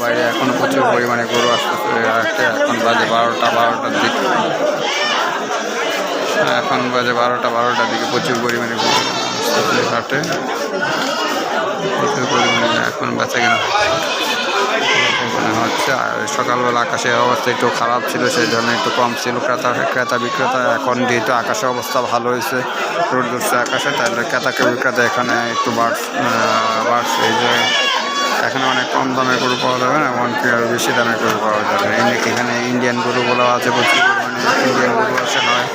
বাইরে এখনো প্রচুর পরিমাণে গরু আসতেছে। এখন বাজে 12টার দিক। এখন বাজে 12টার দিকে প্রচুর পরিমাণে গরু আসতেছে হাটে। প্রচুর পরিমাণে এখন বেচা কেনা হচ্ছে। আর সকালবেলা আকাশের অবস্থা একটু খারাপ ছিল, সেই জন্য একটু কম ছিল ক্রেতা বিক্রেতা। এখন যেহেতু আকাশের অবস্থা ভালো হয়েছে, রোদ উঠছে আকাশে, তাহলে ক্রেতা বিক্রেতা এখানে একটু বাড়ছে। এই যে এখানে অনেক কম দামে গরু পাওয়া যাবে না, এমনকি আরও বেশি দামে গরু পাওয়া যাবে। এখানে ইন্ডিয়ান গরুগুলো আছে, প্রচুর পরিমাণে ইন্ডিয়ান গরু আসে হয়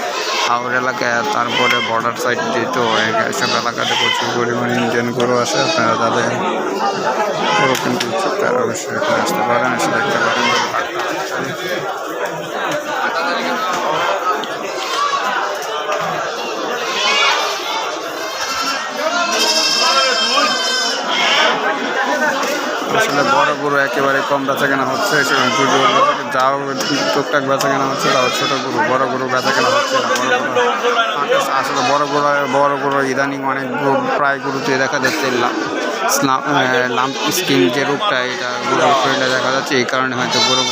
হাওড় এলাকায়। তারপরে বর্ডার সাইড যেহেতু এসব এলাকাতে প্রচুর পরিমাণে ইন্ডিয়ান গরু আসে। আপনারা তাদের গরু কিন্তু তারা অবশ্যই এখানে আসতে পারেন, এসে দেখতে পারেন। আসলে বড় গরু একেবারে কম বেচা কেনা হচ্ছে, যাও টুকটাক বেচা কেনা হচ্ছে, তাও ছোটো গরু। বড় গরু বেচা কেনা হচ্ছে না। আসলে বড় গরু ইদানিং অনেক প্রায় গরুতে দেখা যাচ্ছে লাম্প স্কিন যে রোগটা, এটা গরুর শরীরে দেখা যাচ্ছে। এই কারণে হয়তো গরু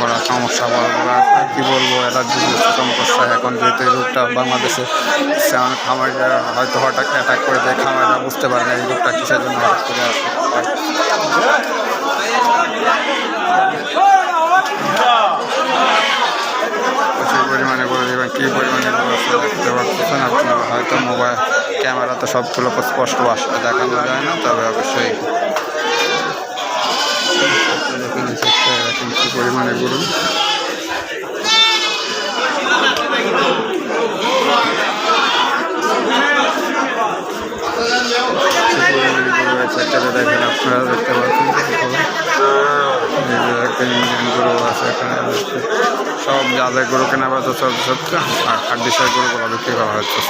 করার সমস্যা, বড় গরু কী বলবো, অ্যালার্জি সমস্যা। এখন যেহেতু এই রোগটা বাংলাদেশে অনেক খামারিরা হয়তো হঠাৎ অ্যাটাক করে দেয়, খামারিরা বুঝতে পারে না এই রোগটা কিসের জন্য হঠাৎ করে আসে। প্রচুর পরিমাণে গরু দেবেন, কী পরিমাণে গরু দেখতে পাচ্ছেন আপনারা। হয়তো মোবাইল ক্যামেরাতে সবগুলো স্পষ্ট আসলে দেখানো যায় না, তবে অবশ্যই দেখেন কী পরিমাণে গরু। দেখেন আপনারা দেখতে পাচ্ছেন একটা ইন্ডিয়ান গরু আছে এখানে। সব যাদের গরু কেনা বেচা চলছে সবটা, আর হাড্ডিসার গরুগুলো বিক্রি করা হচ্ছে।